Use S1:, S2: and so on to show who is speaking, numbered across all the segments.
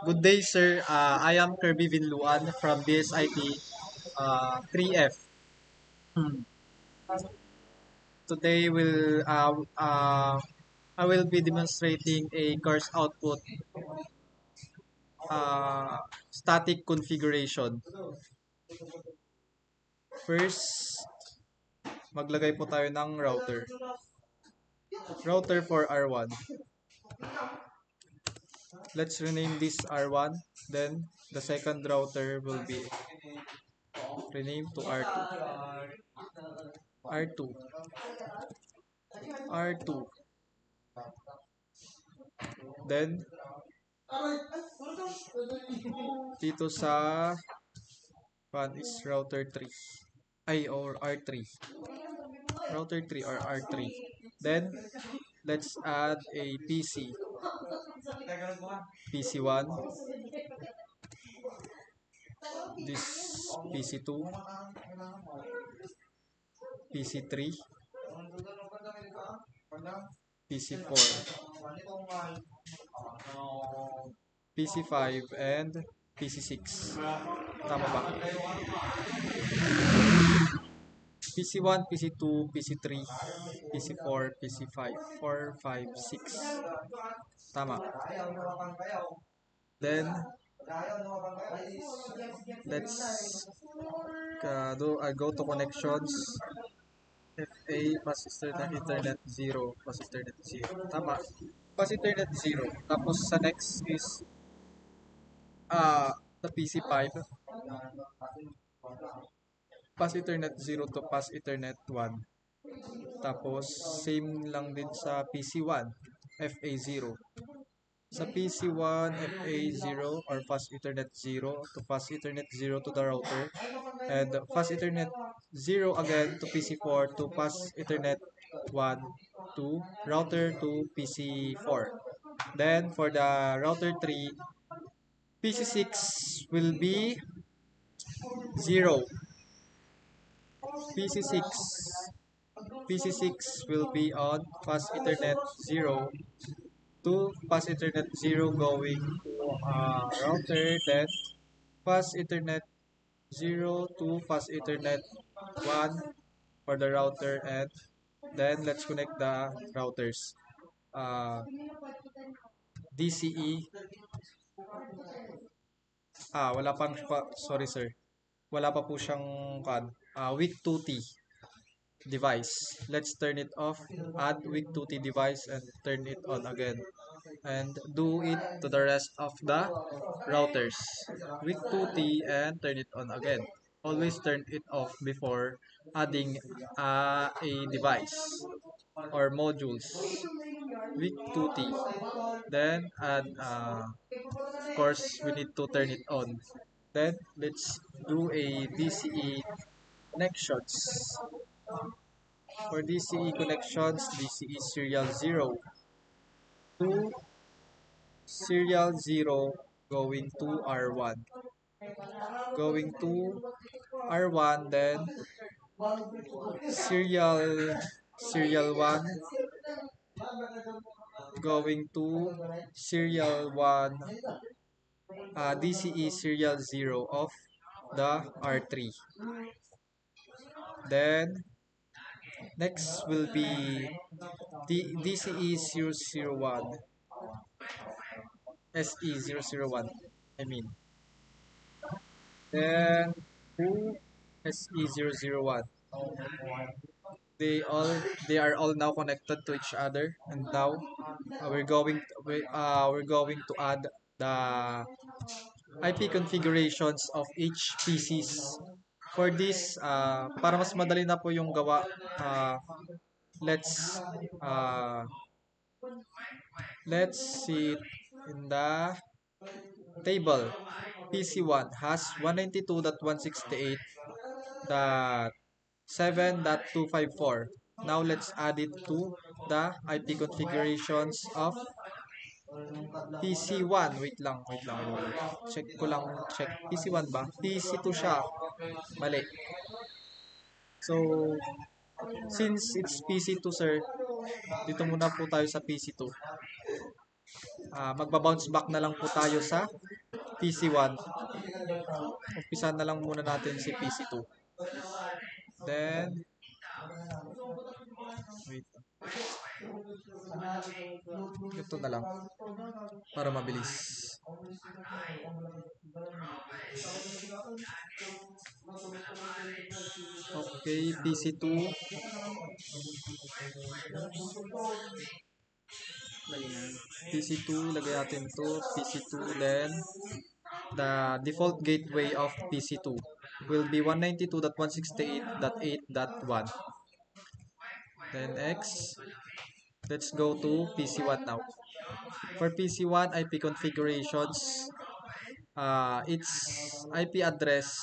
S1: Good day, sir. I am Kirby Vinluan from BSIT 3F. Hmm. Today I will be demonstrating a course output uh, static configuration. First, maglagay po tayo ng router. Router for R1. Let's rename this R1. Then the second router will be renamed to R2. R2. R2. Then dito sa one is router 3. Or R3. Router 3 or R3. Then let's add a PC. PC1. This PC2. PC3. PC4. PC5 and PC6. Tama ba? PC1, PC2, PC3, PC4, PC5, 4, 5, 6. Tama. Then, let's go to connections. FA, pass Ethernet 0, pass Ethernet 0. Tama. Pass Ethernet 0. Tapos sa next is the PC5. Pass Ethernet 0 to pass Ethernet 1. Tapos, same lang din sa PC1, FA0. Sa PC1, FA0 or fast Ethernet 0 to fast Ethernet 0 to the router. And fast Ethernet 0 again to PC4 to fast Ethernet 1 to router to PC4. Then for the router 3, PC6 will be 0. PC6 PC6 will be on fast Ethernet 0 to fast Ethernet 0 going to router, then fast Ethernet 0 to fast Ethernet 1 for the router, and then let's connect the routers. DCE. Wala pang, sorry sir. Wala pa po siyang weak 2T device. Let's turn it off, add weak 2T device and turn it on again. And do it to the rest of the routers. Weak 2T and turn it on again. Always turn it off before adding a device or modules. Weak 2T. Then add, of course, we need to turn it on. Then let's do a DCE connections. For DCE connections, DCE serial 0 to serial 0 going to R1. Going to R1, then serial 1 going to serial 1 DCE serial 0 of the R3. Then next will be DCE 001 SE001, I mean. Then to SE001. They are all now connected to each other, and now we're going to add the IP configurations of each PCs. For this, para mas madali na po yung gawa, let's see it in the table. PC1 has 192.168.7.254. Now let's add it to the IP configurations of PC1. Wait lang. Check ko lang, PC1 ba? PC2 siya. Mali. So, since it's PC2, sir, dito muna po tayo sa PC2. magba-bounce back na lang po tayo sa PC1. Umpisa na lang muna natin si PC2. Then, wait. Ito na lang para mabilis. Okay, PC2. PC2, lagay natin to PC2. Then, the default gateway of PC2 will be 192.168.8.1. Then X. Let's go to PC1 now. For PC1 IP configurations, its IP address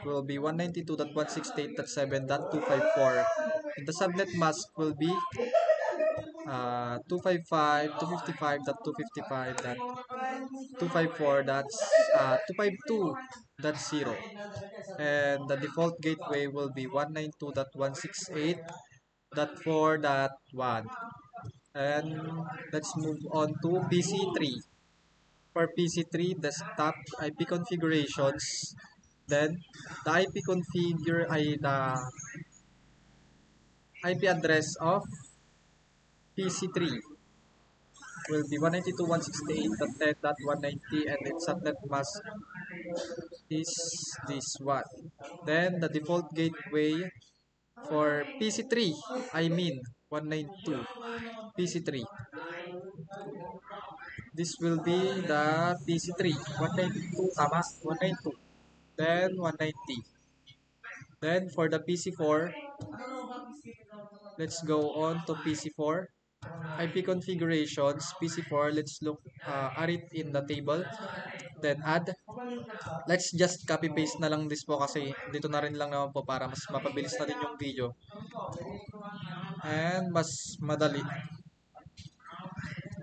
S1: will be 192.168.7.254. And the subnet mask will be 255.255.254.252.0. And the default gateway will be 192.168.4.1. And let's move on to PC3. For PC3, desktop IP configurations. Then the IP address of PC3 will be 192.168.10.190 and its subnet mask is this one. Then the default gateway for PC3, I mean 192 PC3. This will be the PC3 192 tama 192. Then 190. Then for the PC4, let's go on to PC4. IP configurations, PC4, let's look at it in the table. Then add. Let's just copy paste na lang this po kasi dito na rin lang naman po para mas mapabilis na din yung video. And mas madali.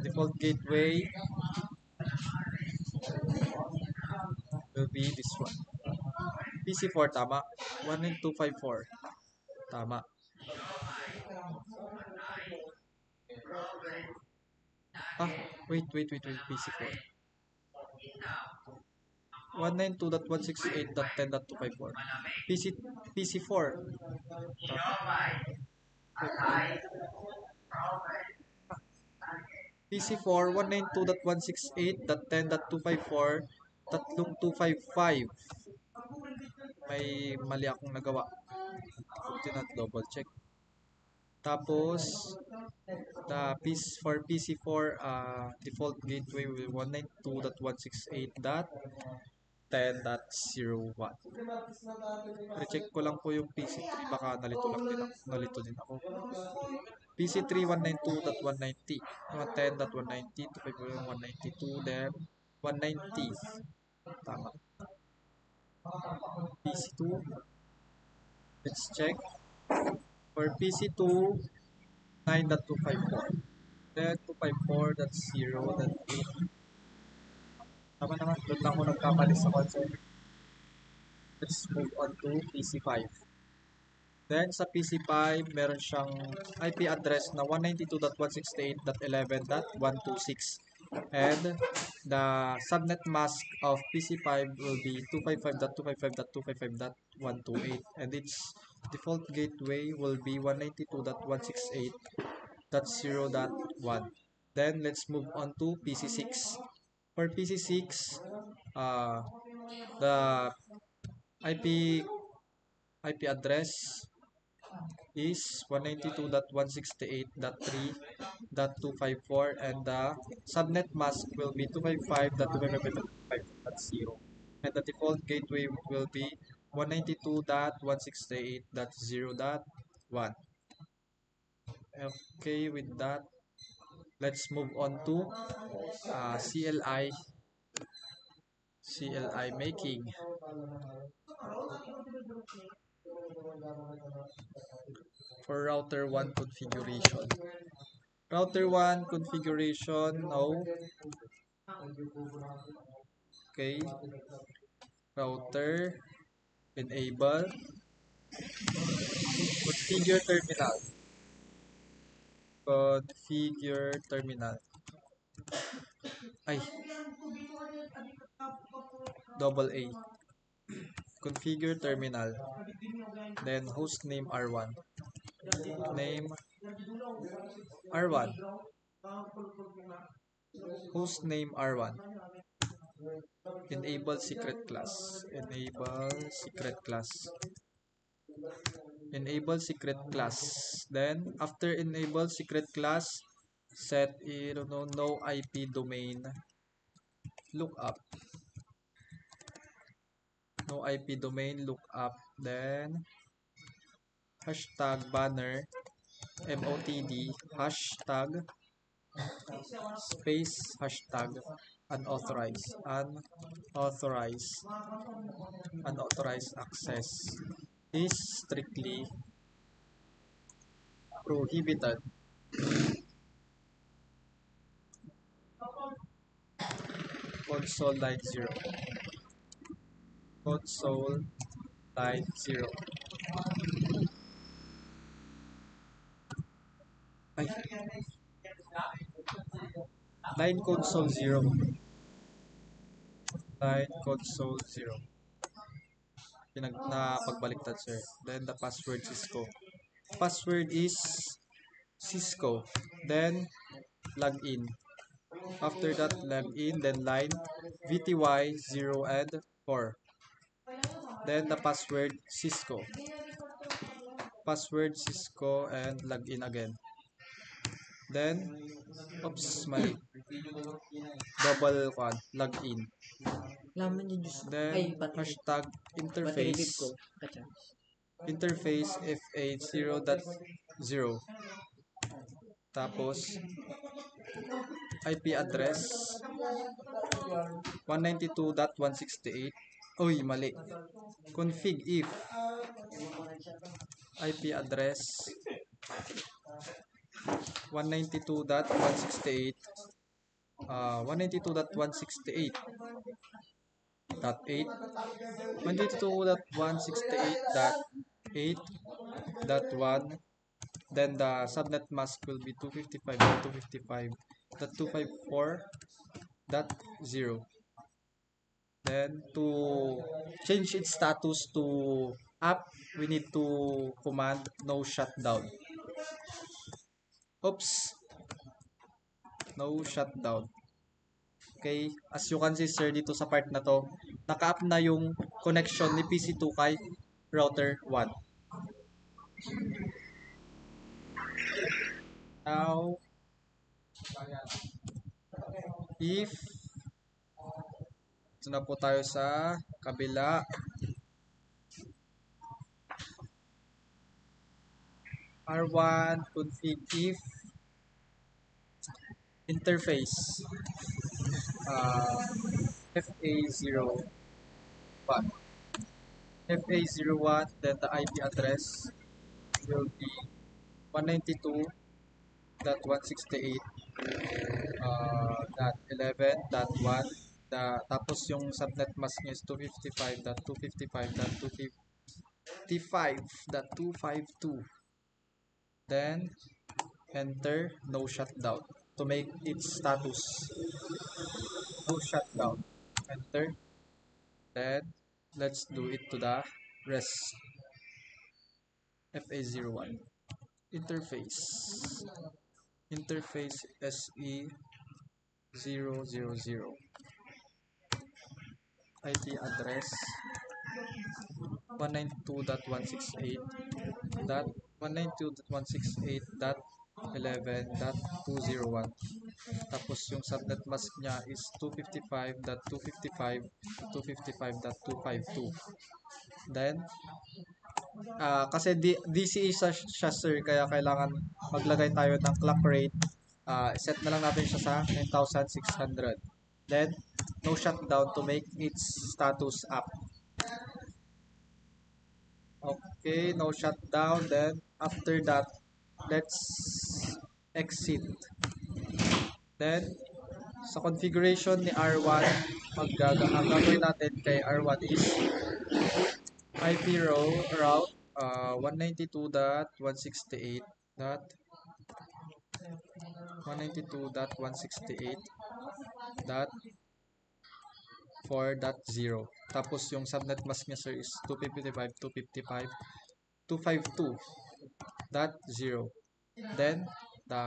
S1: Default gateway will be this one. PC4 tama. 19254. Tama. Wait. PC4. 192.168.10.254. PC4. PC4 192.168.10.254 tatlong 255. May mali akong nagawa. Ito na double check. Tapos for PC4 default gateway will 192.168.10.01. Recheck ko lang po yung PC3 baka nalito din ako. PC3 192.190 10.190 192 then 190 tama. PC2 let's check for PC2 9.254 then 254.0 then 8 tama naman doon lang ako nagkamali sa console. Let's move on to PC5. Then sa PC5 meron siyang IP address na 192.168.11.126 and the subnet mask of PC5 will be 255.255.255.128 and its default gateway will be 192.168.0.1. Then let's move on to PC6. For PC6, the IP address is 192.168.3.254 and the subnet mask will be 255.255.255.0 and the default gateway will be 192.168.0.1. Okay, with that, let's move on to CLI making. For router 1 configuration. Router 1 configuration, no. Okay. Router, enable, configure terminal. Ay, double A. Configure terminal. Then host name R1. Name R1. Host name R1. Enable secret class. Enable secret class. Enable secret class. Then after enable secret class, set no IP domain lookup. No IP domain lookup. Then hashtag banner MOTD hashtag space hashtag unauthorized access is strictly prohibited. Console line 0. Console line 0. Ay, line console 0. Line console 0. Pagbaliktad, sir. Then the password Cisco. Password is Cisco. Then login. After that, login. Then line VTY 0 and 4. Then the password Cisco. Password Cisco and login again. Then, oops, mali. Double login.
S2: Laman yung Diyos.
S1: Then, hashtag interface. Interface FA0.0. Tapos, IP address 192.168. Uy, mali. Config if IP address 192.168 192.168.8 192.168.8.1. Then the subnet mask will be 255.255.254.0. Then to change its status to app, we need to command no shutdown. Oops. No shutdown. Okay, as you can see, sir, dito sa part na to, naka-up na yung connection ni PC2 kay router 1. Now, if ito na po tayo sa kabila. R1 config if interface FA01. FA01, then the IP address will be 192.168.11.1. Tapos yung subnet mask niya is 255.255.255.252. Then enter no shutdown to make its status no shutdown. Enter. Then let's do it to the rest. FA01 interface SE000 IP address 192.168.11.201. Tapos yung subnet mask niya is 255.255.255.252. Then kasi DCE siya, sir, kaya kailangan maglagay tayo ng clock rate. Set na lang natin siya sa 9,600. Then no shutdown to make its status up. Okay, no shutdown. Then after that, let's exit. Then sa configuration ni R1, ang gagawin natin kay R1 is IP route 192.168. 192.168.4.0. Tapos yung subnet mask niya sir is 255.255.252.0. Then the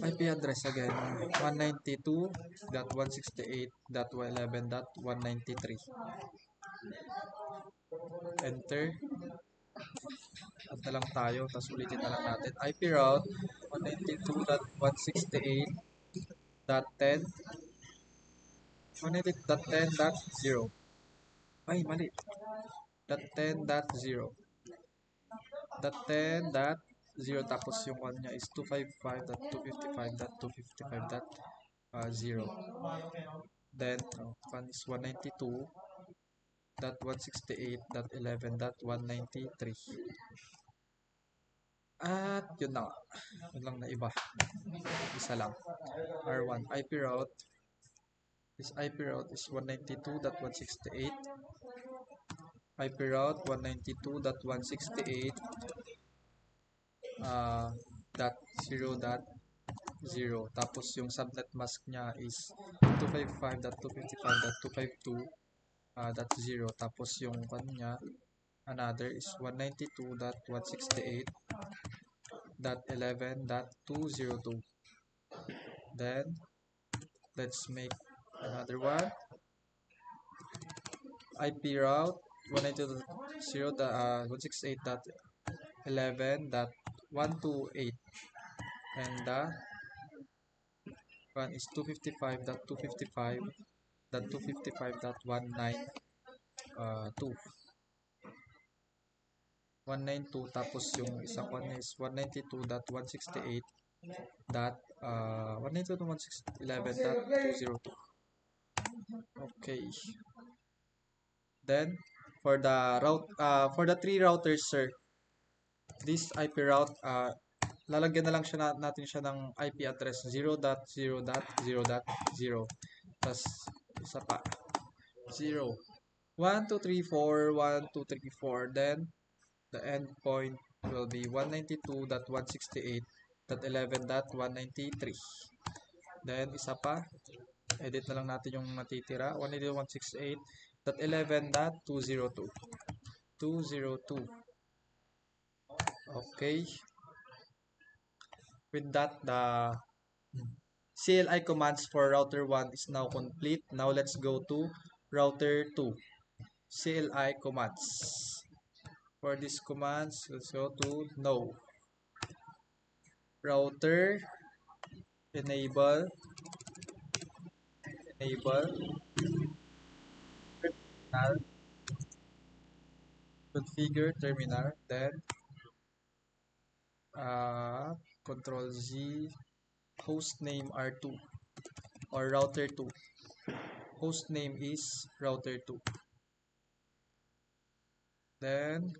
S1: IP address again 192.168.11.193. Enter. Add na lang tayo, tapos ulitin na lang natin. IP route 192.168.10 192.10.0. Ay, mali. .10.0 .10.0 tapos yung one niya is 255.255.255.0. Then one is 192.168.11.193. At yun na nga. Yun lang na iba. Isa lang. R1 IP route. This IP route is 192.168. IP route 192.168 dot 0.0. Tapos yung subnet mask niya is 255.255.252.0. Tapos yung kanya another is 192.168.11.202. Then let's make another one. IP route 168.11.128 and the one is 255.255.255.192. 192 tapos yung isang one is 192.168 192.168.11.202. Okay. Then for the route for the three routers sir, this IP route lalagyan na lang natin siya ng IP address 0.0.0.0. Tapos isa pa 0 1 2 3 4 1 2 3 4. Then the endpoint will be 192.168.11.193. Then isa pa, edit na lang natin yung natitira 192.168.11.202. 202. Okay. With that, the CLI commands for router 1 is now complete. Now let's go to router 2. CLI commands. For these commands, let's go to no. Router enable terminal, configure terminal, then Control Z, host name R2 or router 2. Host name is router 2. Then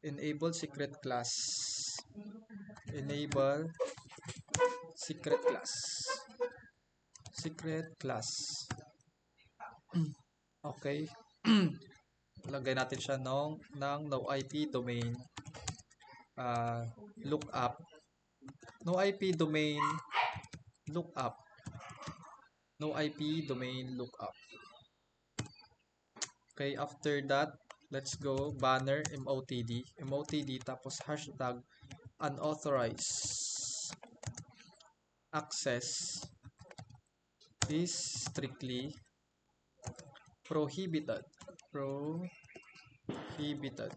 S1: enable secret class. Enable secret class. Secret class. Okay. Lagay natin siya ng no IP domain lookup. No IP domain lookup. No IP domain lookup. Okay, after that, let's go banner MOTD. MOTD tapos hashtag unauthorized access is strictly prohibited. Prohibited.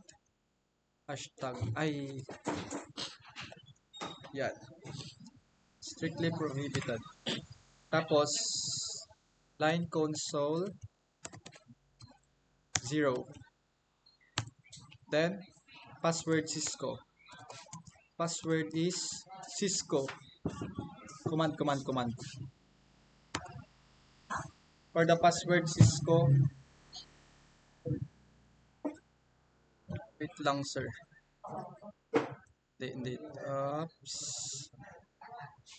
S1: Hashtag ay yan. Strictly prohibited. Tapos line console 0. Then password Cisco. Password is Cisco. Command. For the password Cisco, wait lang sir. Hindi.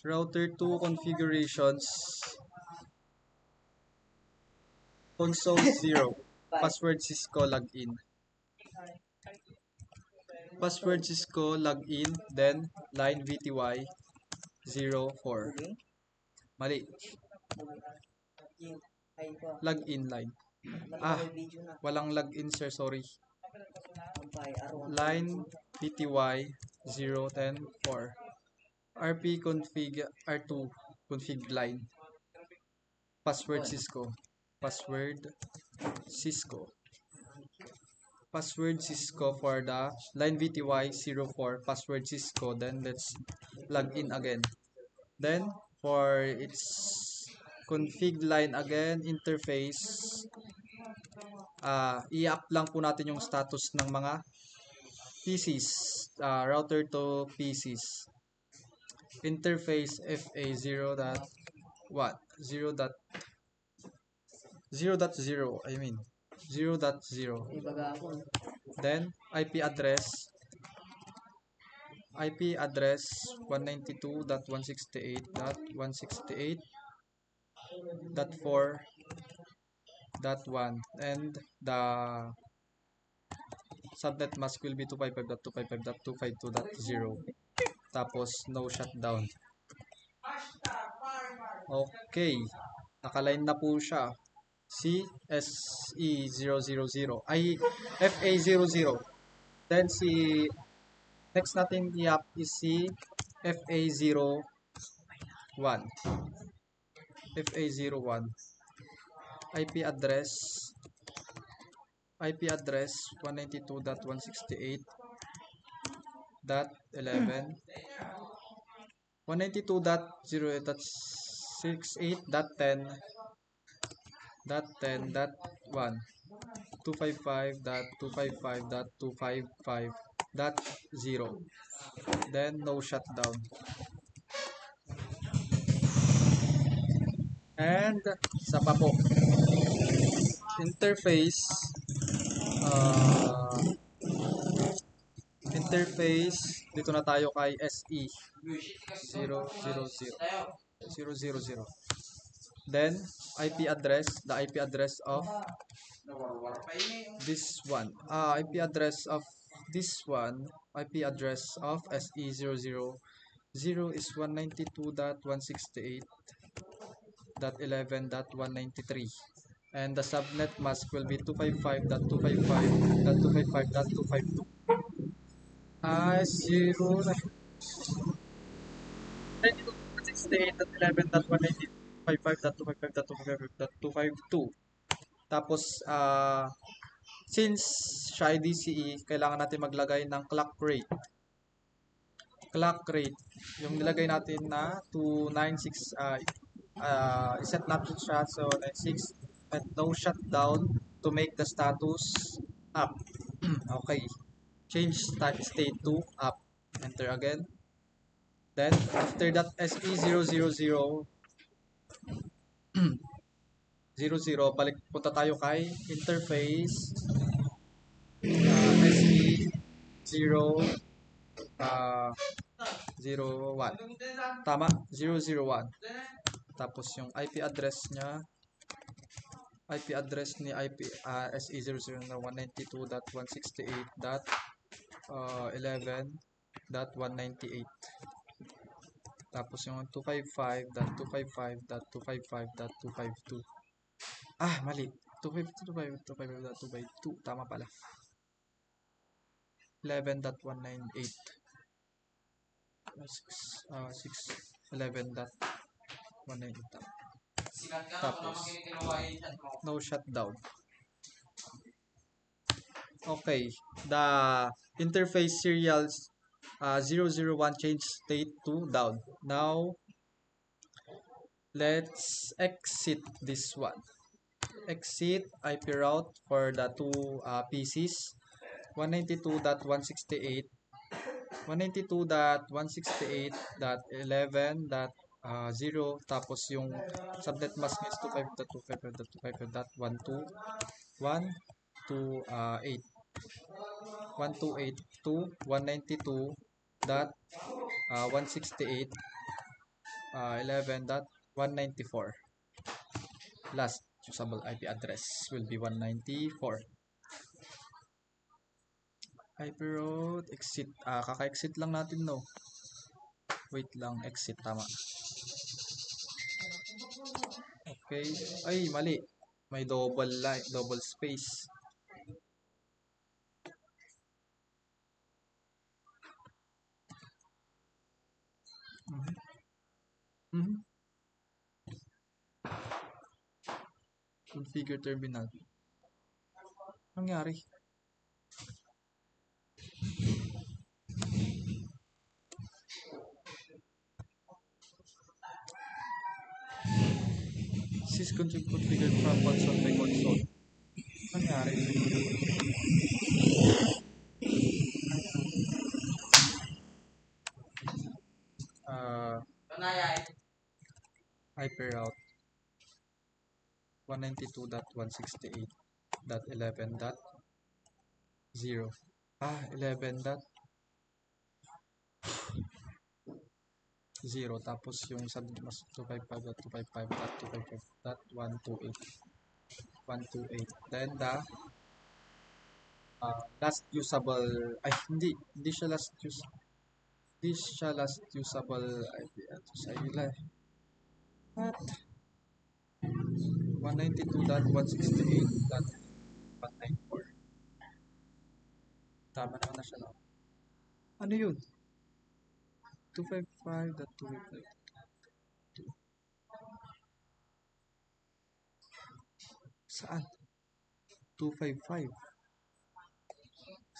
S1: Router 2 configurations. Console 0. Password Cisco login. Password Cisco login, then line VTY 04. Mali. Login line. Walang login sir, sorry. Line PTY 0104. RP config R2 config line. Password Cisco. Password Cisco. Password Cisco for the line VTY04 password Cisco. Then let's log in again. Then for its config line again interface, i-up lang po natin yung status ng mga PCs, router to PCs. Interface FA0 dot what 0 dot 0.0 I mean 0.0. Then IP address 192.168.168.4.1 and the subnet mask will be 255.255.252.0. Tapos no shutdown. Okay, nakaline na po siya. CSE000 ay FA00. Then si next natin i-up is si FA01. FA01 IP address 192.168.11 192.0.68.10.10.1 255.255.255.0. Then no shutdown. And sa pa po interface dito na tayo kay SE 000 000. Then IP address, the IP address of this one, IP address of this one, IP address of SE000 is 192.168.11.193 and the subnet mask will be 255.255.255.252. 92.168.11.192.55.255.252. Tapos since siya ay DCE, kailangan natin maglagay ng clock rate. Clock rate, yung nilagay natin na 296, iset natin siya so 96 and no shutdown to make the status up. Okay, change state to up, enter again. Then after that SE000 00, balik punta tayo kay interface SE0 01. Tama, 001. Tapos yung IP address niya, IP address ni SE00 na 192.168.11.198. Tapos yung 255.255.255.252. Mali. 252.255.252. Tama pala. 11.198. 11.198. Tapos no shutdown. Okay, the interface serials 001 change state to down. Now let's exit this one. Exit IP route for the two PCs 192.168 192.168.11.0 tapos yung subnet mask is 255.255.192.128 to 192.168.11.194. Last usable IP address will be 194. IP route exit, kaka-exit lang natin, no. Wait lang, exit, tama. Okay. Ay, mali. May double line, double space. Mhm. Mhm. Configure terminal. Nangyari? Sys configured from console by console. Nangyari? Hyperroute 192.168.11.0. 11.0 tapos yung sa mas 255.255.255.128 then the last usable ay hindi siya last usable IP address ay wala eh. What? 192.168.194. Tama naman na siya, no? Ano yun? 255.255. Saan? 255.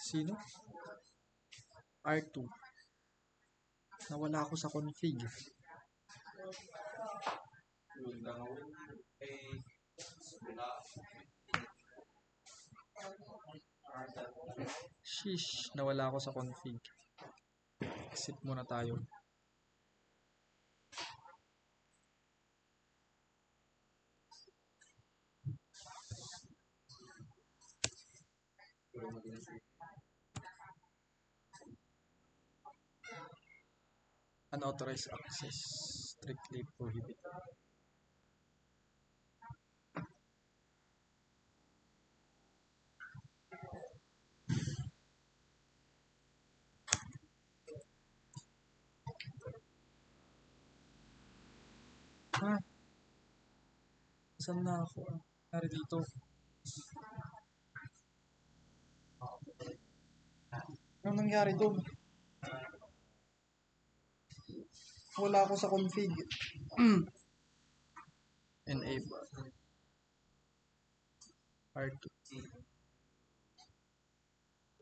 S1: Sino? R2. Nawala ako sa config. Sheesh, nawala ako sa config. Exit muna tayo. Unauthorized access. Strictly prohibited. Ha? Saan na ako? Nari dito. Anong nangyari doon? Wala ako sa config. Enable. R2.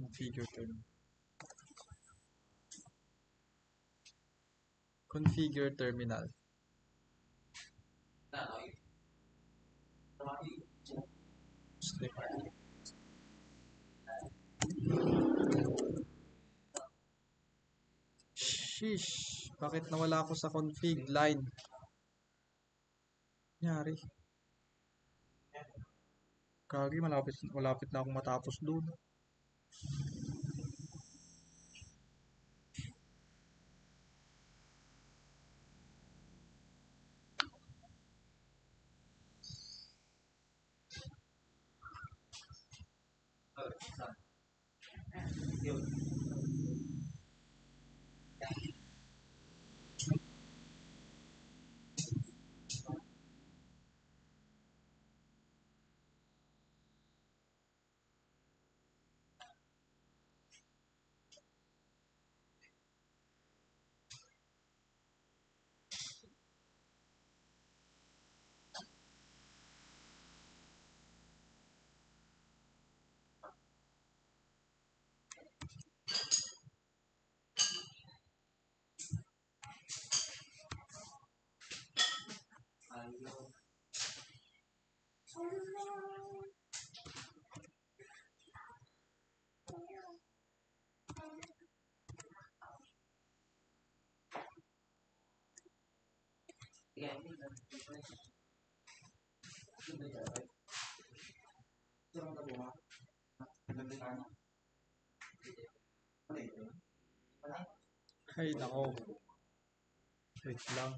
S1: Configure terminal. Configure terminal. Sheesh. Bakit nawala ako sa config line? Nangyari. Kagi, malapit na akong matapos doon. Ay, nako. Wait lang.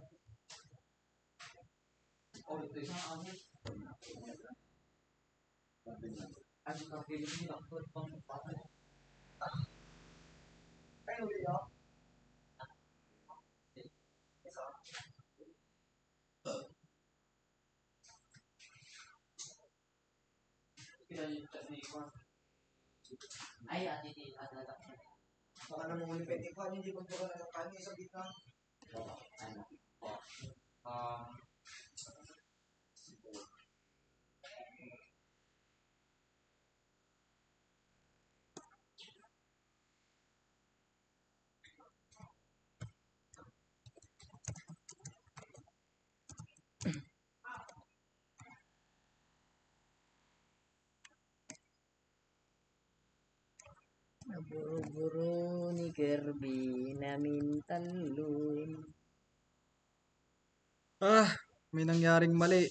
S2: Baka naman ulipin. Ikaw, hindi ko ito na kanya sa gitna.
S3: Buru-buru ni Kirby namin talon.
S1: May nangyaring mali.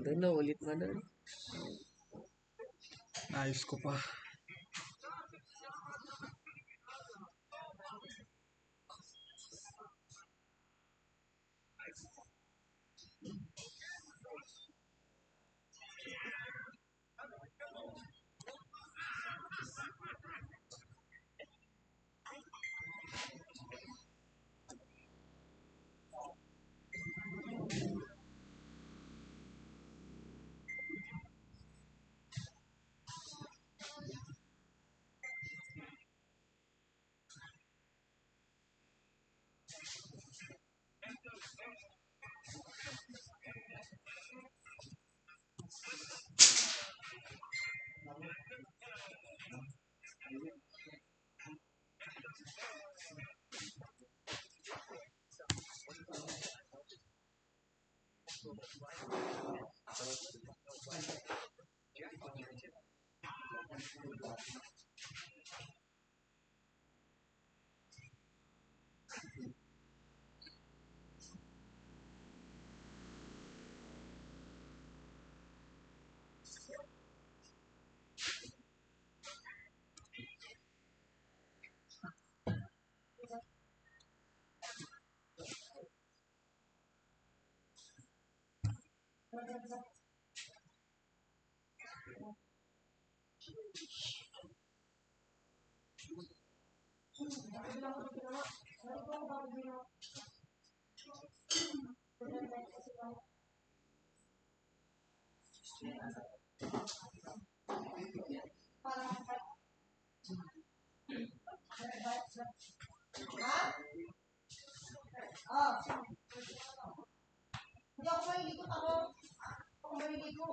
S3: Doon na ulit na doon.
S1: Ayos ko pa.
S2: Hindi ako maliligo ako. Ako maliligo.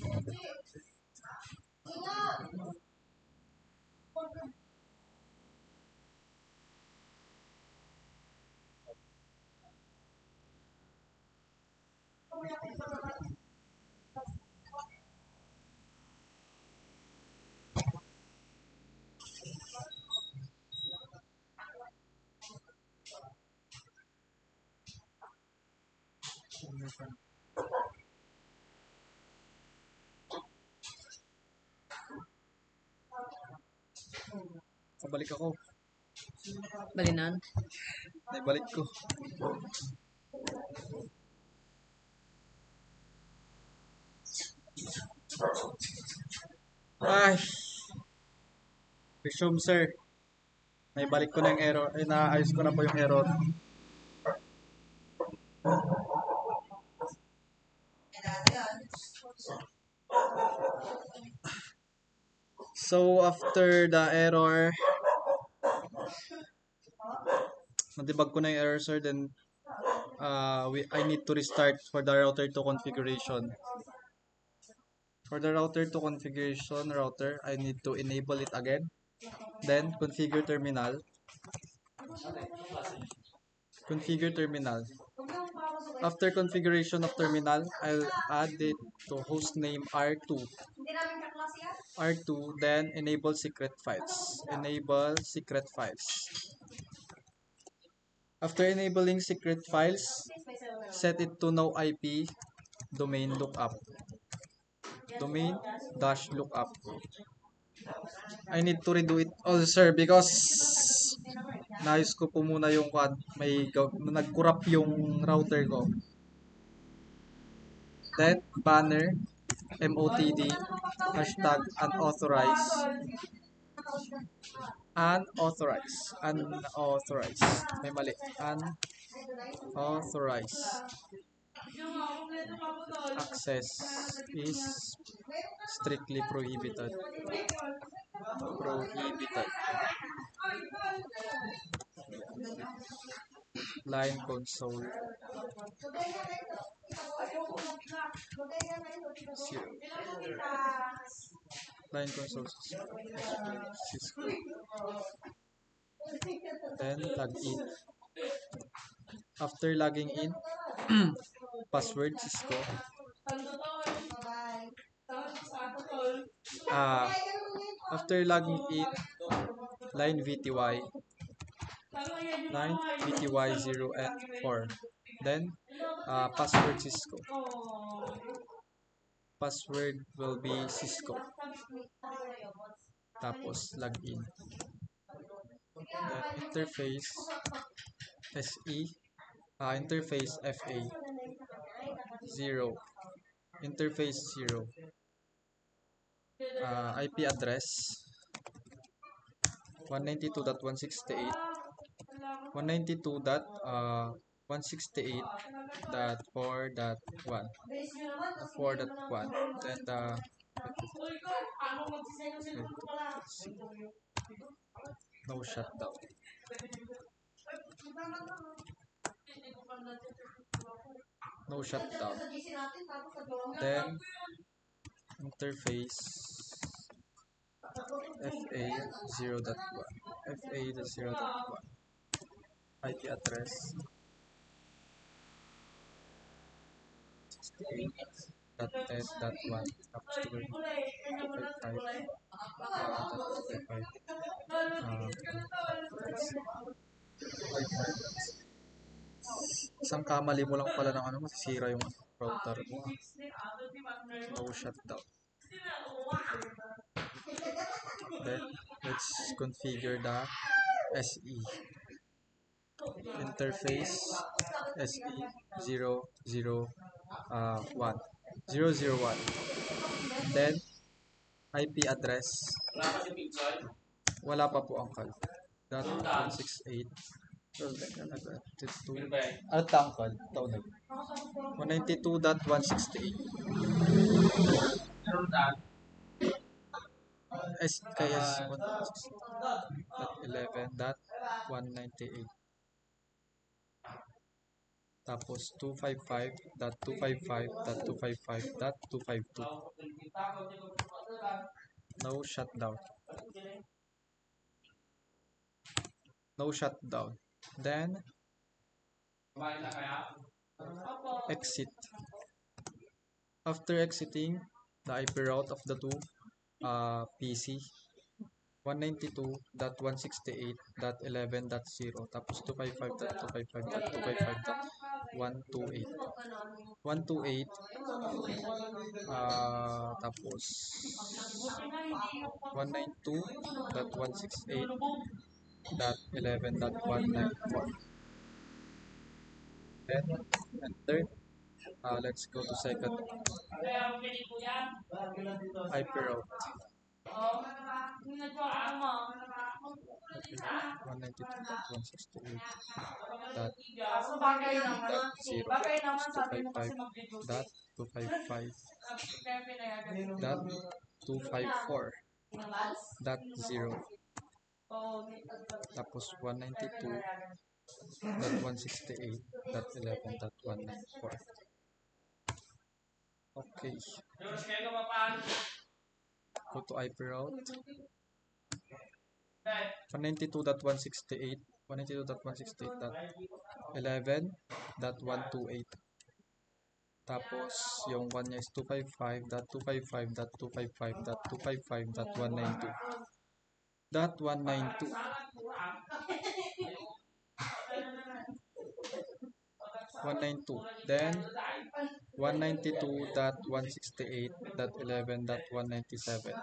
S2: Hindi. Ingat!
S1: Pabalik ako.
S3: Balinan.
S1: Naibalik ko. Ay! Resume, sir. Naibalik ko na yung error. Ay, naayos ko na po yung error. So, after the error, na-debug ko na yung error, sir, then I need to restart for the router to configuration. For the router to configuration router, I need to enable it again. Then, configure terminal. Configure terminal. After configuration of terminal, I'll add it to hostname R2. R2, then enable secret files. Enable secret files. After enabling secret files, set it to no IP domain lookup. Domain dash lookup. I need to redo it all, sir, because naayos ko po muna yung may nag-corrupt yung router ko. Then, banner, MOTD, hashtag unauthorized. Unauthorized. May mali. Unauthorized. Access is strictly prohibited. Prohibited. Line console. 0. Line console Cisco. Then log in. After logging in, password Cisco. After logging in, line VTY. Line VTY 0 and 4. Then password Cisco. Password will be Cisco. Tapos login. Then interface SE. Interface FA 0. Interface 0. IP address 192.168 192.168.4.1 4.1. Then no shutdown. No shutdown. Then interface FA 0.1. FA 0.1. IP address 168.10.1 tapos 255 isang kamali mo lang pala ng ano, masisira yung router mo. No shutdown. Then, let's configure the SE. Interface SE 001. Then, IP address. Wala pa po ang call. .168. Ano tangkal? Taon na. 192.168. SKS 11.198. Tapos 255.255.255.252. No shutdown. No shutdown. Then exit. After exiting the IP route of the two PC, 192.168.11.0 tapos 255.255.255.128 128 tapos 192.168.11.194. Then enter. Let's go to second IP route. 192.168.255.254.0 tapos 192.168.11.194. Okay. Go to IP route. 192.168 192.168.11.128. Tapos yung one niya is 255.255.255.255.192. Dot 192. 192. Then 192.168.11.197.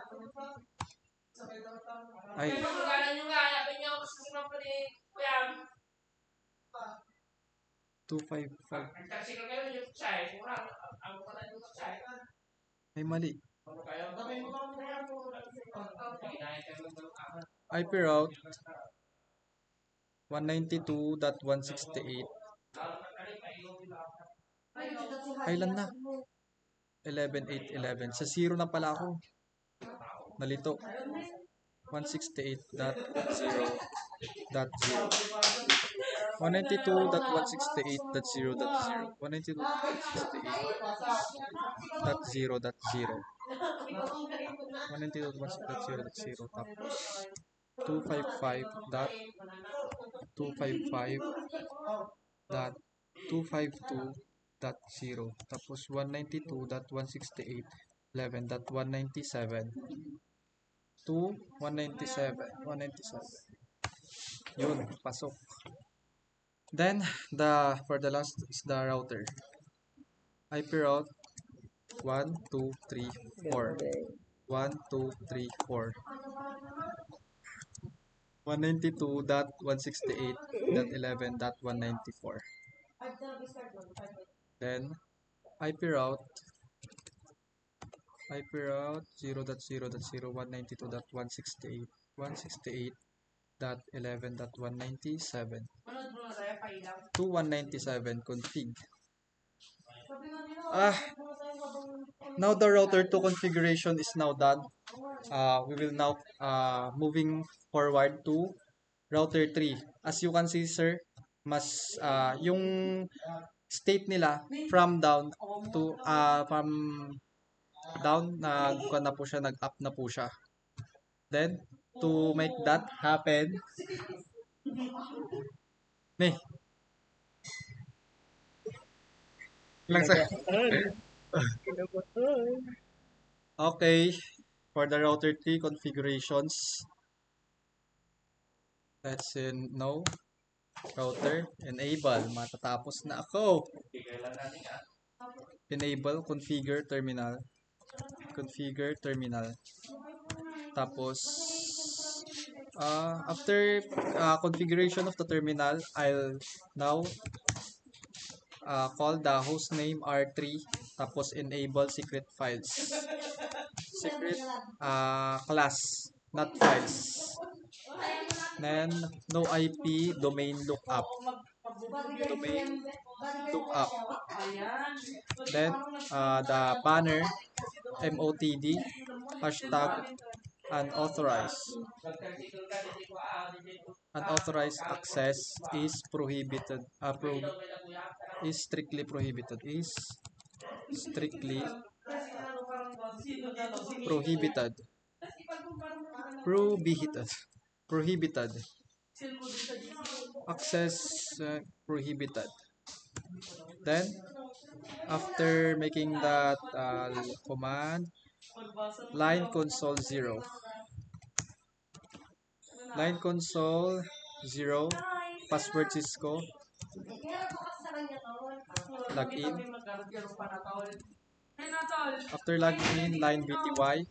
S1: Ay. 255. Ay, mali. IP route 192.168. Kailan na? 11.8.11. Sa 0 na pala ako. Nalito. 168.0.0. 192.168.0.0. 192.168.0.0. 192.168.0.0. Tapos 255.255.252.0. Tapos 192.168.11.197 to 197. Yun, pasok. Then for the last is the router. IP route 1, 2, 3, 4. 1, 2, 3, 4. 192.168.11.194. Then IP route 0.0.0 192.168.11.197 to 197 config. Now the router 2 configuration is now done. We will now moving forward to router 3. As you can see, sir, mas yung state nila from down to from down nag-up na po siya. Then to make that happen, Lang sa... Okay, for the router 3 configurations, let's no router enable. Matatapos na ako. Enable configure terminal. Tapos after configuration of the terminal, I'll now call the hostname R3, tapos enable secret files. Secret class, not files. Then no IP domain lookup. Domain lookup. Then the banner MOTD hashtag unauthorized. Unauthorized access is prohibited. Is strictly prohibited. Is strictly prohibited. Prohibited. Prohibited. Access prohibited. Then, after making that command, line console 0. Line console 0. Password Cisco. Login. After logging in, line BTY.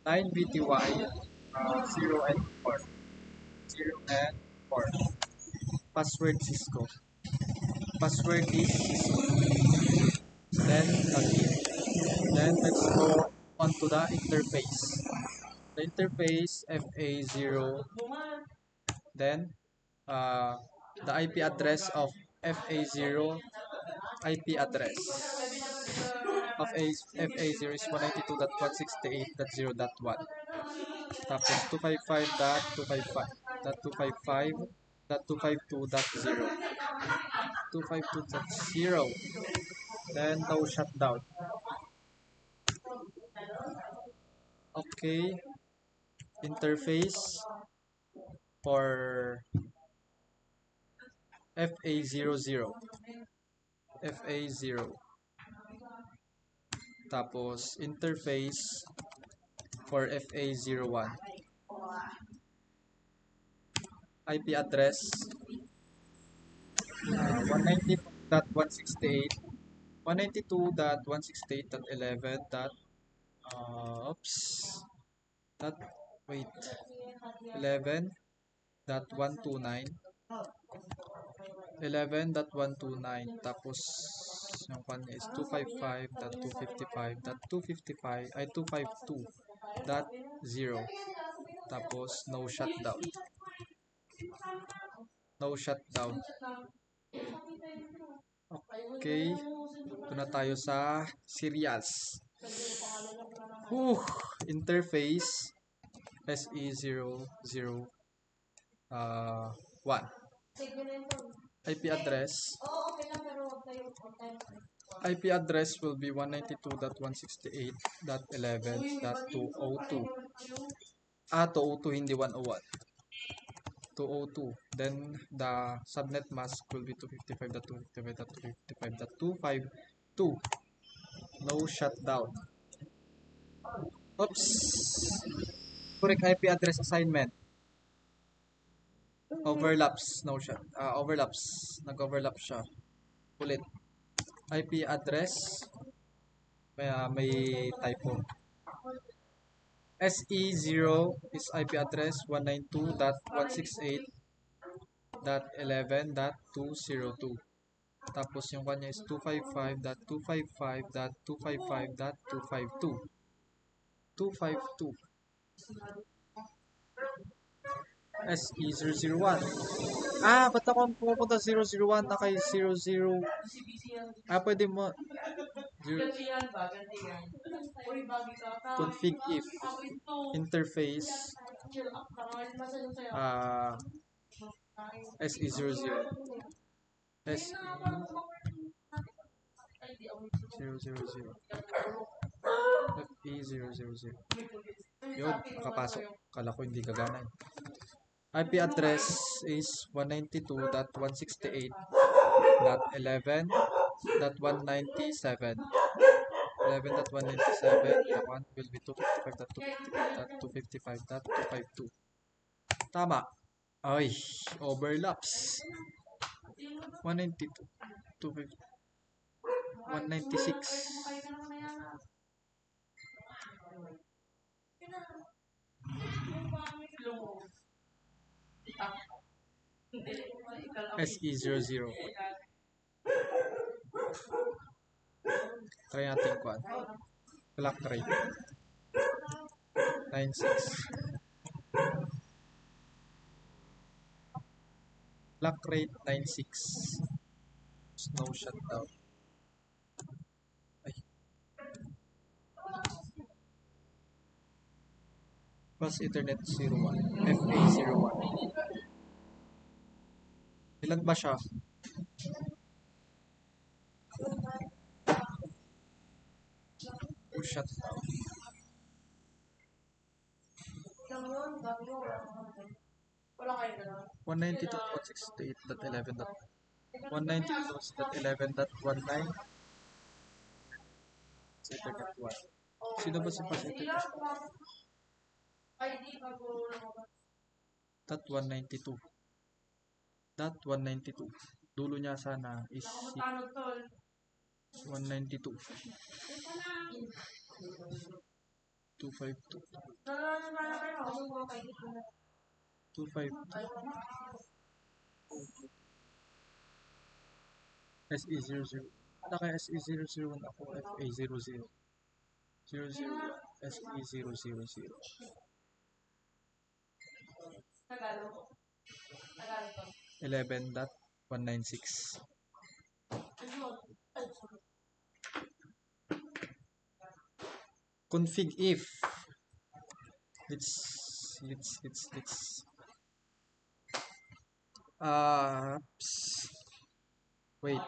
S1: Line BTY 0 and 4. 0 and 4. Password Cisco. Password is Cisco. Then login. Then let's go on to the interface. The interface FA0. Then the IP address of FA0 IP address of FA0 is 192.168.0.1. Tapos 255.255.255.252.0. 252.0. Then no shutdown. Okay. Interface for FA00. FA0. Tapos interface for FA01. IP address 190.168 192.168.11. Oops. That wait. 11.129 11.129 tapos yung kanya is 255.255.255 ay 252.0 tapos no shutdown. No shutdown. Okay. Ito na tayo sa serials. Interface SE001. IP address. IP address will be 192.168.11.202. 202 hindi 101. 202. Then the subnet mask will be 255.255.255.252. No shutdown. Oops. Correct IP address assignment. Overlaps. No shut. Overlaps. Nag-overlap siya. Ulit. IP address. May typo. SE0 is IP address 192.168.11.202. Tapos yung kanya is 255.255.255.252. 252. SE001. Ba't ako pumunta 001 na kay 00? Pwede mo. Config if interface SE00 SE000 FE000. Yun, nakapasok. Kala ko hindi gagana. IP address is 192.168.11 11.197. 11.197. The one will be 255.255.252. Tama. Ay, overlaps. 192. 250. 196. SE00. Try natin kuan. Clock rate. 96. Clock rate 96. Snow shutdown. Ay. Plus Ethernet 01. FA01. Ilan ba siya? Shutdown. 192.168.11. 192.11.19. Ethernet 1. Sino ba si Pas Ethernet? Dot 192. Dot 192. Dulo niya sana is 192. 252. 252. SE00. Ano kaya SE001 ako? FA00. 00. SE000. 11.196. Config if. Let's wait.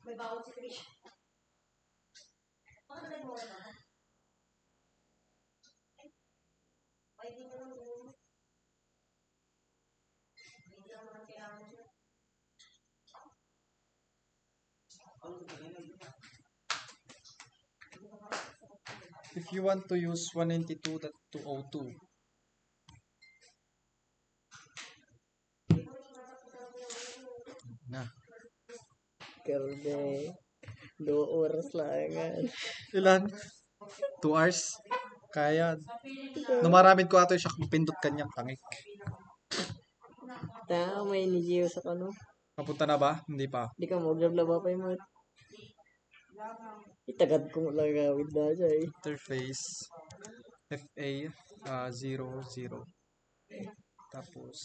S2: May bawal si Trish.
S1: If you want to use 192.202, na.
S3: Karbe. 2 oras lang yan.
S1: Ilan? 2 hours? Kaya. Numaramid ko ato siya kung pindot kanyang pangik.
S3: May ni Gio sa kano.
S1: Papunta na ba? Hindi pa.
S3: Di ka maglablaba pa yung mga. Itagad ko lang gawin na siya eh.
S1: Interface FA00. Tapos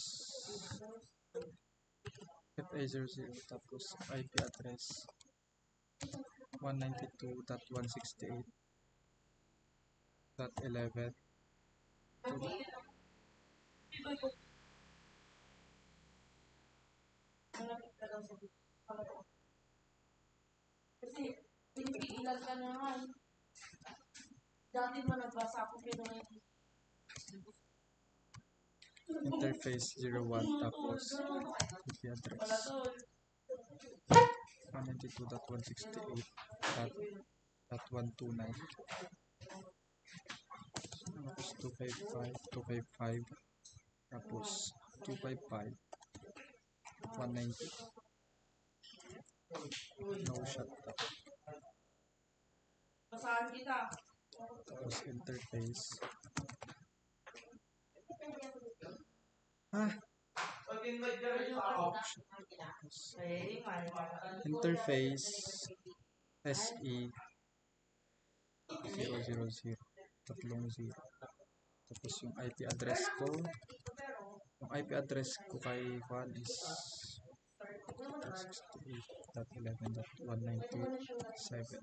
S1: FA00. Tapos IP address 192.168.11.
S4: Kasi, pinipigilan ka naman. Dati ba nagbasa ako
S1: Interface 01 tapos IP address 192.168.129 tapos 255 tapos 255 190 no shutdown
S4: Basahan kita.
S1: tapos interface interface SE 000 tatlong 0 Tapos yung IP address ko. Yung IP address ko kay Juan is 268.11.197.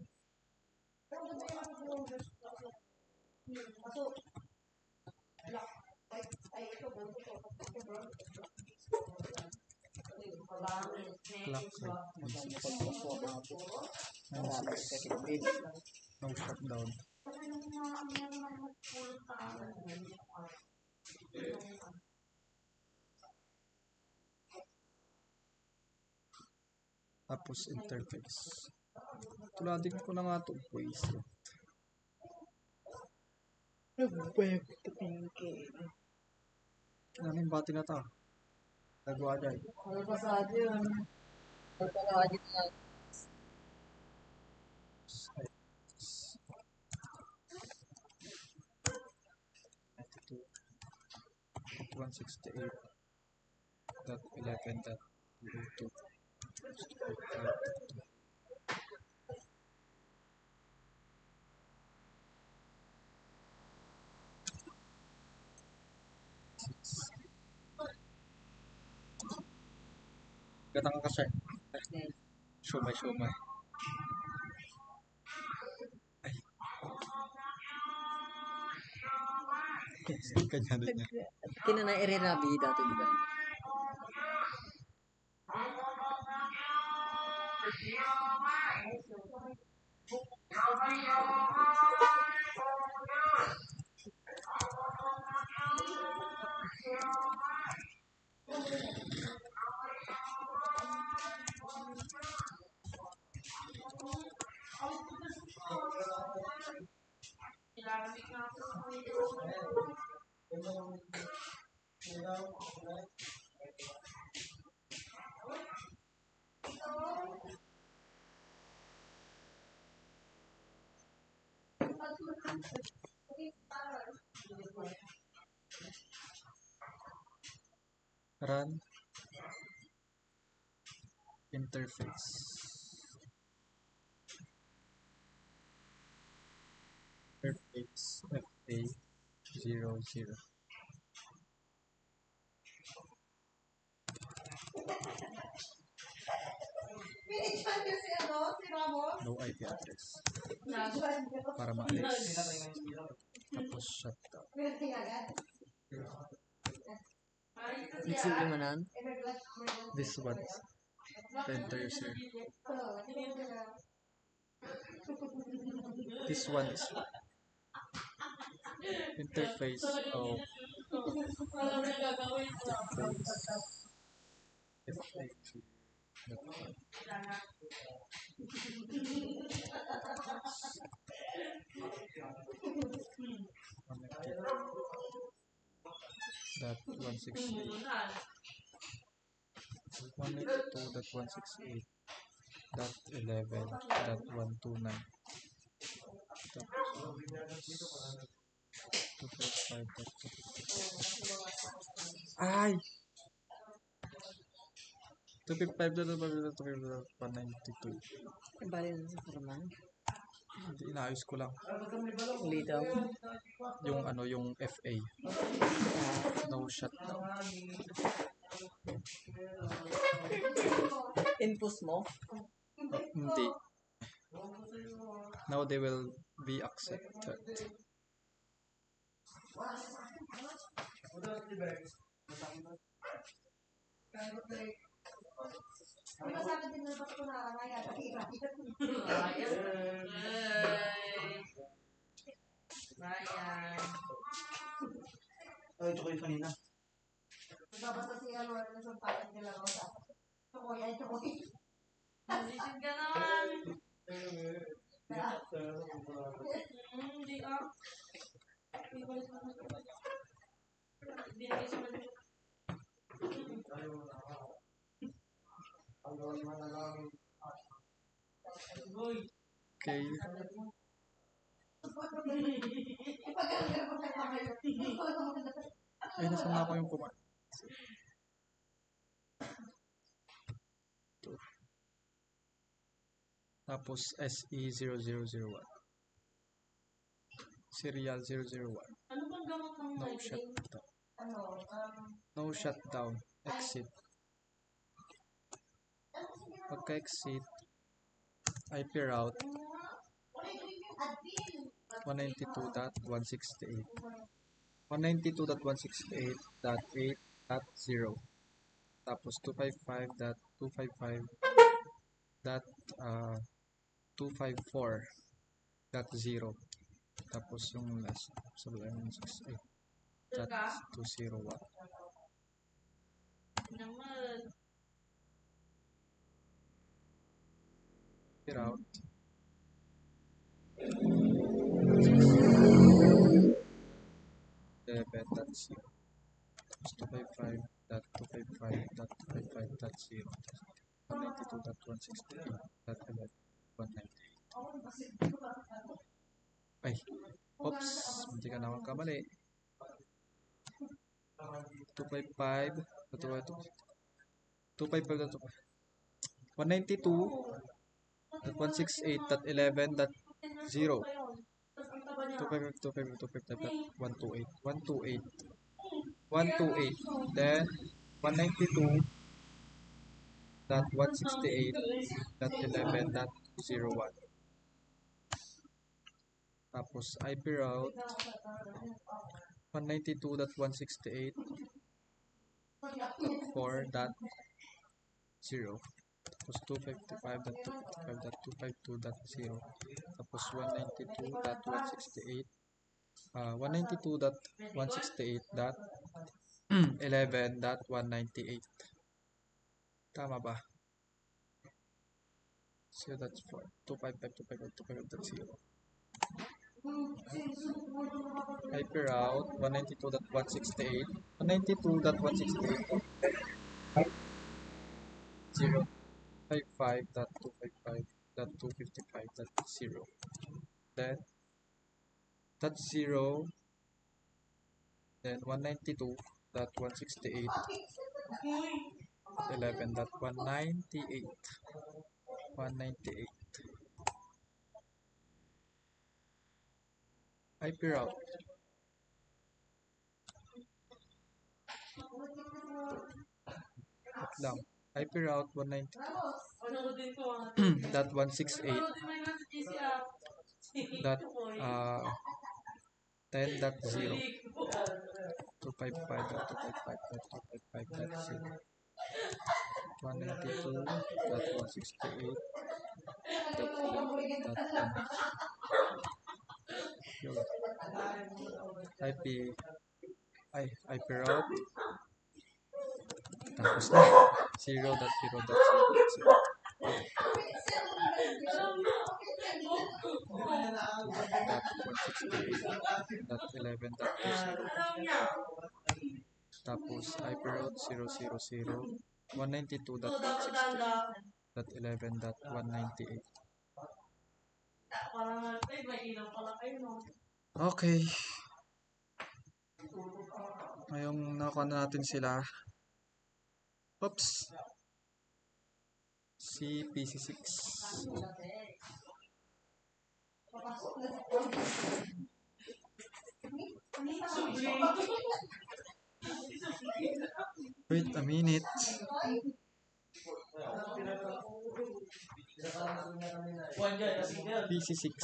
S1: Clock rate 96. No shutdown. Tapos interface. Tuladin ko na nga ito. Voice. Kailangan bati na ito. Nagawa dyan.
S4: Ano pa sa atin?
S1: One 168.11.2. Gatang ka kasi. Shumay. Ay. Kanya niya.
S3: Kinana irerabi dati, di ba?
S1: Run interface. Interface FA00. No IP address. Para maalis. Tapos shutdown.
S3: Nagsimple mo na?
S1: This one. Enter user. This one is interface of FAQ. That 168. 192.168.11.129. Ay! 255.192.
S3: Bali na sa Farman.
S1: Hindi, inaayos ko lang.
S3: Litaw.
S1: Yung yung FA. No shutdown.
S3: Infos mo?
S1: Hindi. Now they will be accepted.
S2: Ay, ito ko yung kanina.
S4: Nasisig ka naman. Hindi ah.
S1: Okay. Ay, nasa na ako yung command. Ito. Tapos SE0001. Serial 001.
S4: Ano bang gamot ng
S1: No
S4: may
S1: shutdown.
S2: Ano,
S1: No shutdown. Exit. Pagka-exit, IP route 192.168. 192.168.8.0. Tapos 255.254.0. Tapos yung last, sabi ko 168.201.
S4: naman.
S1: IP route 11.0. Tapos 255.255.255.0. 192.168.11.198. Ay, oops, hindi ka na magkamali. 255, 192.168.11.0. 255, 128, then 192.168.11.01. Tapos IP route 192.168.4.0. Tapos 255.255.252.0. Tapos 192.168.11.198. Tama ba? So that's for 255.255.255.0. IP route 192.168. 192.168.0. 55.255.255.0. Then that's 0. Then 192.168. 11.198. 198. IP route. Wait lang. IP route 192.168. Dot 10.0. 255.255.255.0. 192.168. IP route. Tapos na. 0.0.0. 192.168.11.20. Tapos IP route 000. 192.168.11.198. Okay. Ngayong nakuha na natin sila. Oops. Si PC6. Wait a minute. PC6.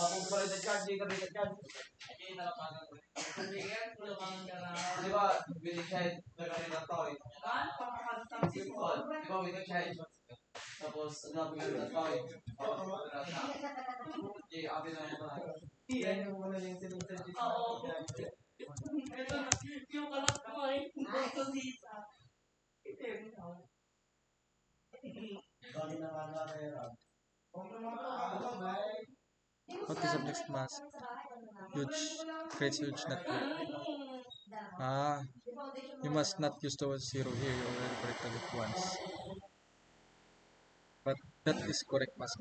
S1: What is the next mask? Huge. Creates huge network. You must not use the word 0 here. You already corrected it once. But that is correct mask.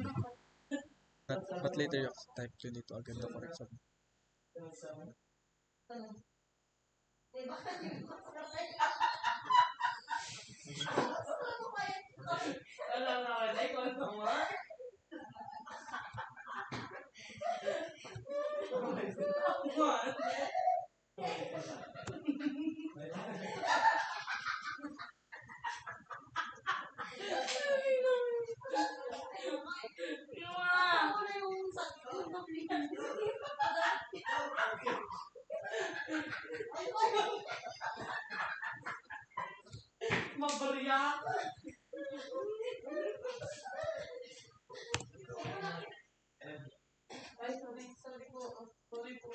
S1: But later you have to type you need to again the correction.
S4: Ay, sorry po. Sorry po.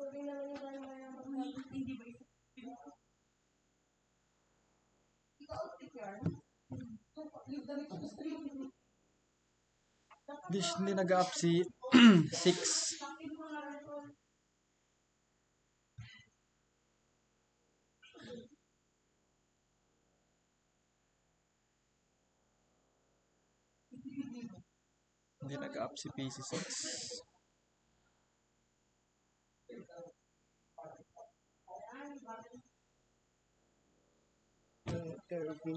S4: Sorry na lang yung hindi ba ikaw yan?
S1: Hindi nag-up si 6. Hindi nag-up si PC6.
S3: Kirby.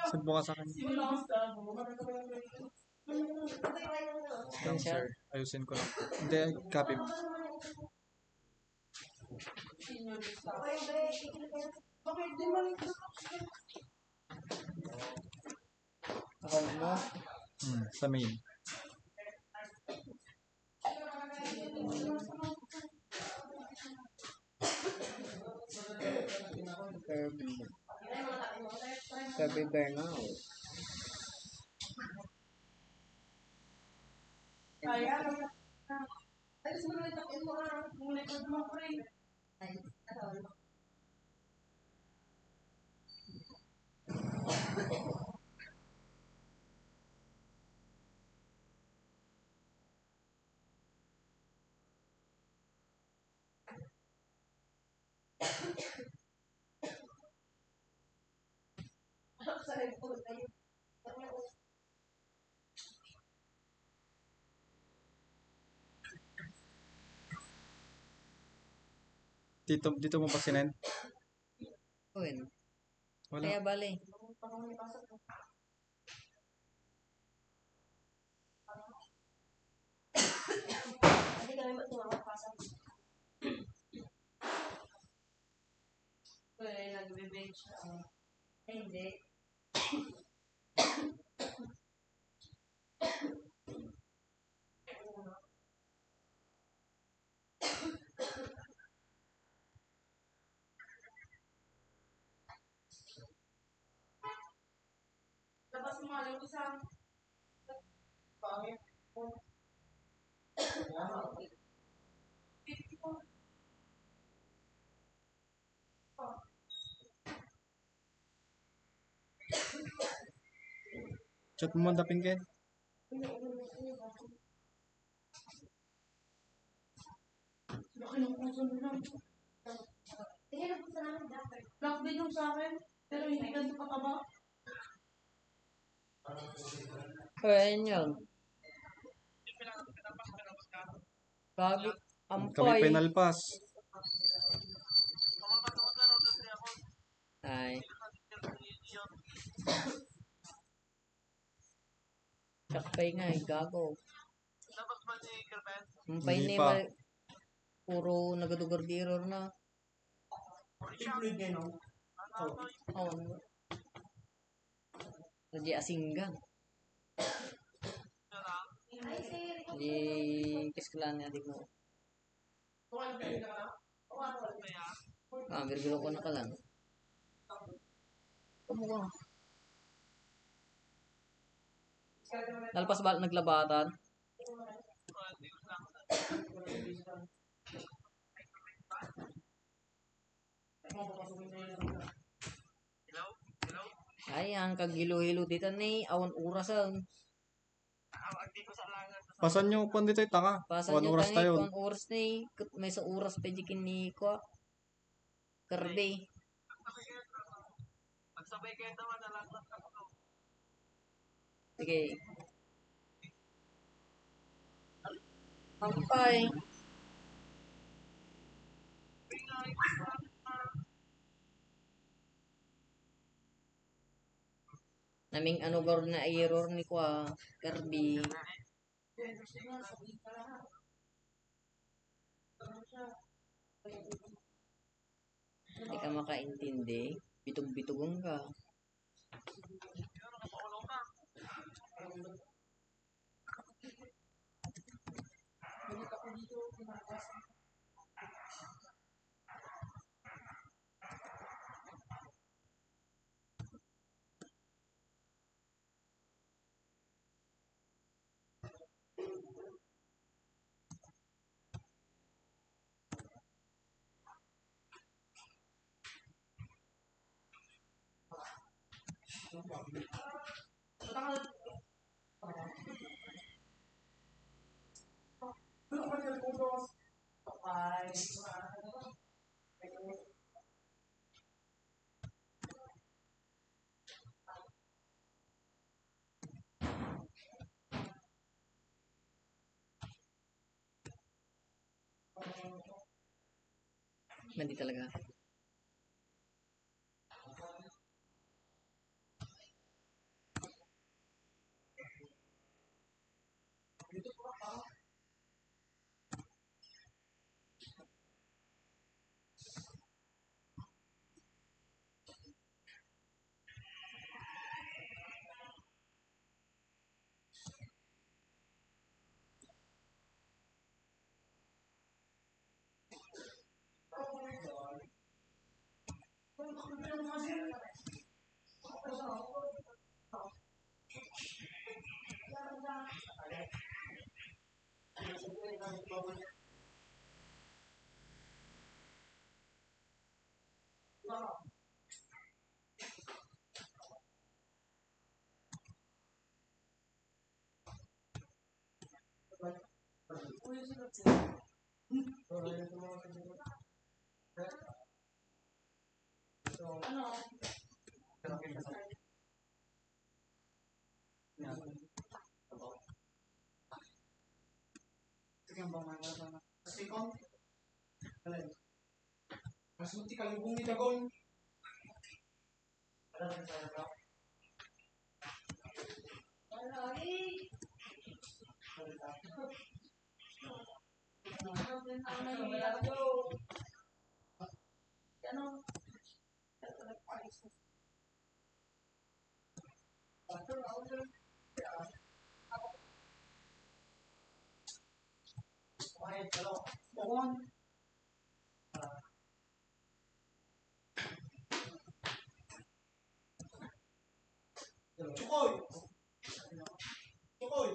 S1: Send mo ka sa akin. Lang, sir. Ayusin ko lang. Hindi, copy mo.
S3: Account mo?
S1: Sa main.
S3: Kirby. Kirby Bernal.
S1: Dito mo ba sinend?
S3: Uwin.
S1: Wala.
S3: Kaya bali.
S4: Hindi kami tumapasok. Nagbe-bench na. Hindi. Tapos sumali ko sa pangit.
S1: Chat mo man tapin Ken.
S4: Pinupuso nila. Tingnan na po sa namin, doctor. Lock din yung sa akin, pero hindi ganito kakaba.
S3: Ayan yun. Gagi.
S1: Kami
S3: Ampay.
S1: penal pass.
S3: Ay. Sakpay nga eh, gago. Ampay
S1: Hindi
S3: na
S1: pa.
S3: puro nagadugar di error na.
S2: Fluid niya, no?
S3: Oo. Di asinggan. Di kiskalan niya di mo. Virgulo ko na ka lang. Kumuha. Talpas ba naglabatan? Ay, ang kagilo-hilo dito ni awan orasan.
S1: Pasan nyo kung dito tanga.
S3: Pasan
S1: 1
S3: nyo
S1: oras
S3: tangi,
S1: tayo.
S3: kung oras ni, may sa oras pa dikin ni ko. Karbe. Sige. Ampay. Naming ano garo na error ni ko Kirby. Hindi ka makaintindi. Bitog-bitogon ka. Hindi talaga.
S2: Mas munti kalubong ni Dagol. Chukoy! Chukoy!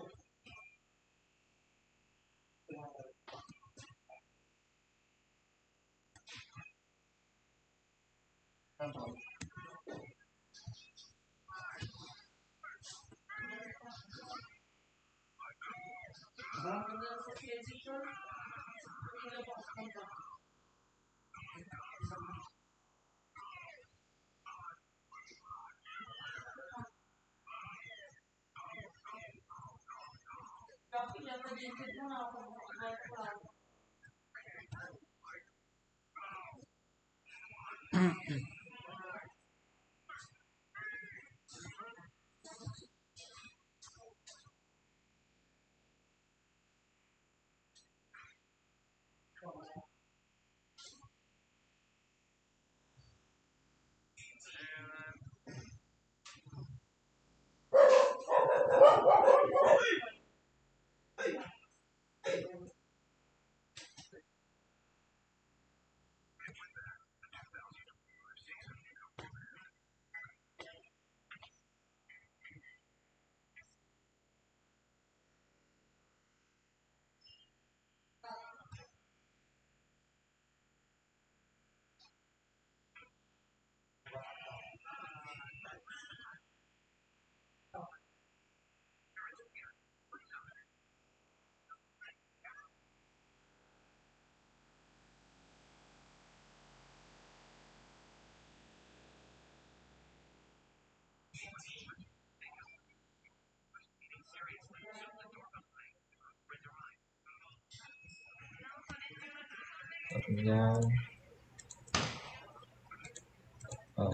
S5: Yan.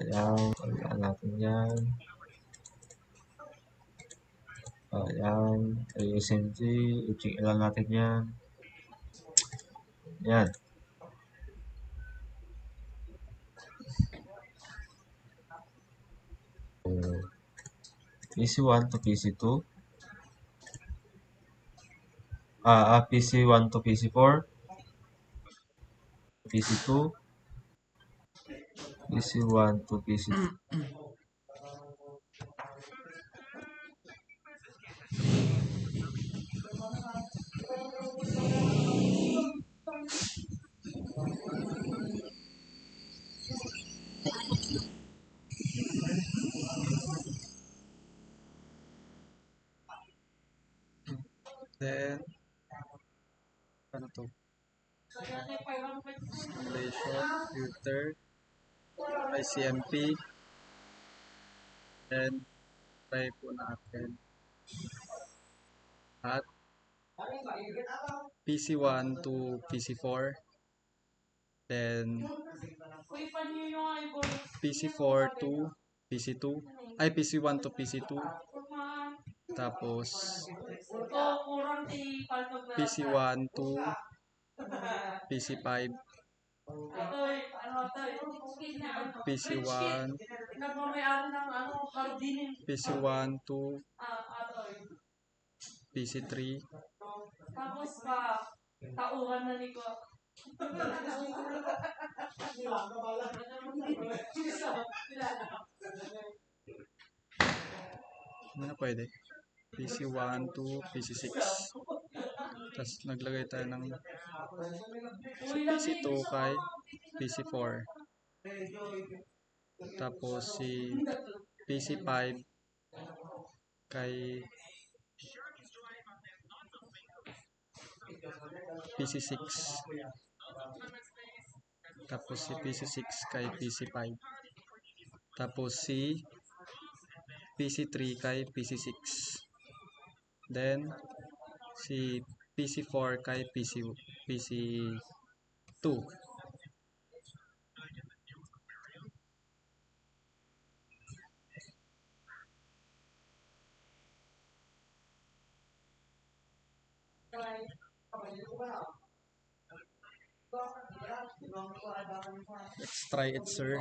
S5: Yan. Talian natin yan. Yan. ASMG. I-check lang natin yan. Yan. PC1 to PC2. PC1 to PC4. PC2. PC1 to PC2.
S1: Then, ano to? Simulation, filter, ICMP, and try po natin at PC1 to PC4, then PC4 to PC2, ay PC1 to PC2, tapos PC1 to PC5, PC1, PC1 to PC3, ano pwede? PC1 to PC6. Tapos naglagay tayo ng si PC2 kay PC4. Tapos si PC5 kay PC6. Tapos si PC6 kay PC5. Tapos si PC3 kay PC6. Then si PC4 kay PC2. Let's try it, sir.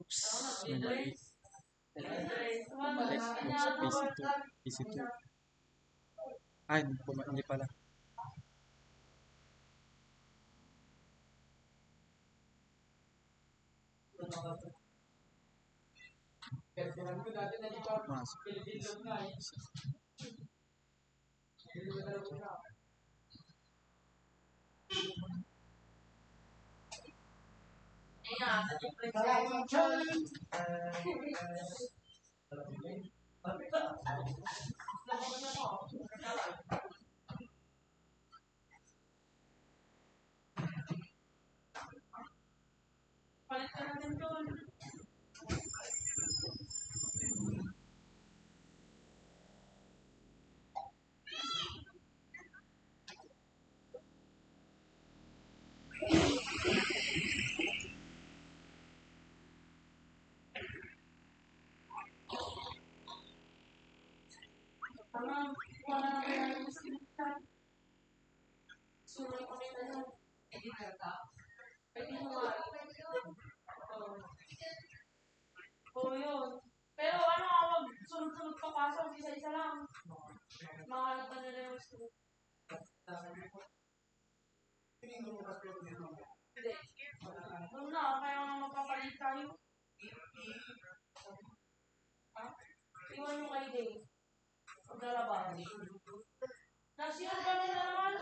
S1: Oops, may mali. Sa PC2. PC2. Ay, hindi pala.
S4: Tama, wala na kaya yung scripture. Sunod pa kita na. Pwede mo nga. Oo, yun. Pero ano, wag sunod-sunod papasok, isa-isa lang. Makalap pa nila yung script. Hindi. Doon na, kaya nga magpapalit tayo. Ha? Iwan yung kay Day. Paglalabas. Nasinong ka nila naman?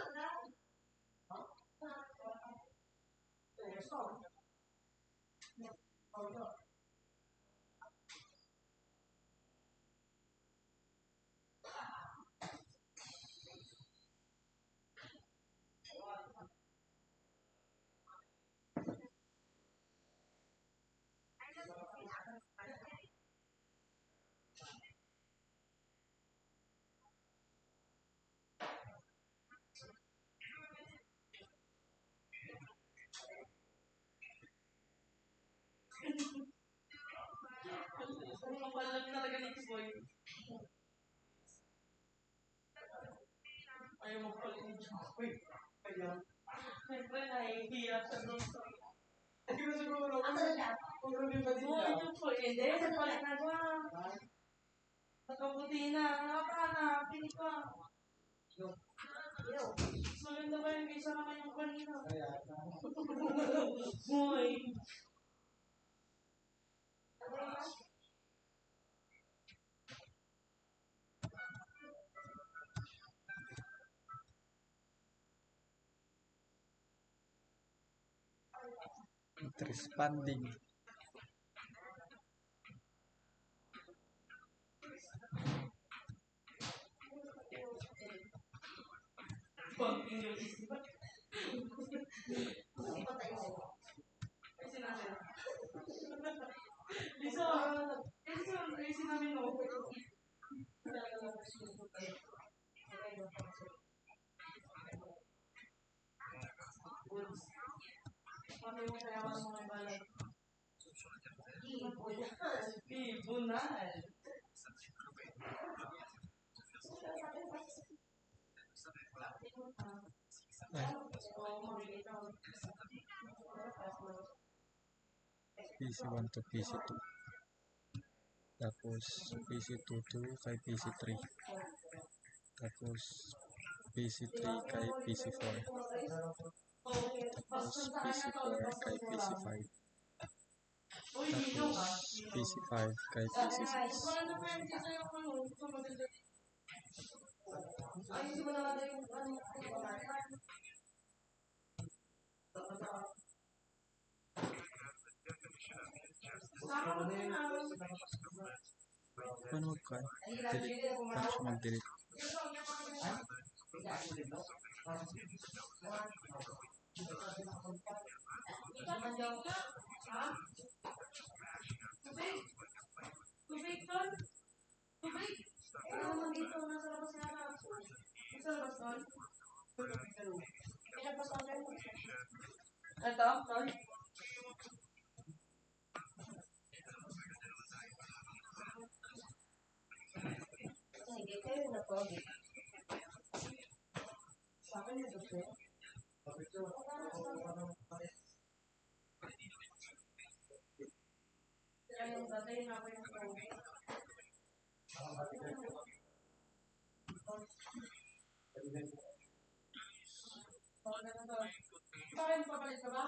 S4: Ang malam talaga ni Boy. Ayaw magpalit ni Joy. Siyempre, nahihiya siya doon sa... Buhay yung Boy. Hindi, nagpalit na siya. Nakabuti na. Nakahanapin ka. Mas maganda ba yung kaysa naman yung kanina? Boy.
S1: Responding.
S4: Ayusin namin no. Ano yung sayawan ng mga balay? Ibunal.
S1: PC1 to PC2. Tapos PC2 to kay PC3. Tapos PC3 kay PC4. Tapos PC4 kay PC5. Tapos PC5 kay PC6.
S4: Ayusin mo na natin yung ano.
S1: Paano mag-delete? Paano siya mag-delete?
S4: Tubig doon? Tubig? Ano naman dito? Nasa labas nga na. Nasa labas doon? Ilabas ang kayo. Ito? Doon? Hindi kayo na to. Sa akin yung gusto. Kaya yung tatay na ako yung tubig. Bakit papalit ka ba?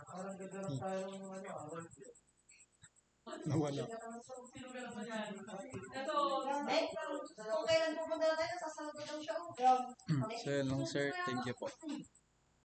S2: Parang gagawin tayo ng ano,
S1: Nawala.
S4: Sino ka naman yan? Ito.
S3: Kung kailan pupunta na tayo, sasagot daw siya.
S1: So yun lang sir. Thank you po.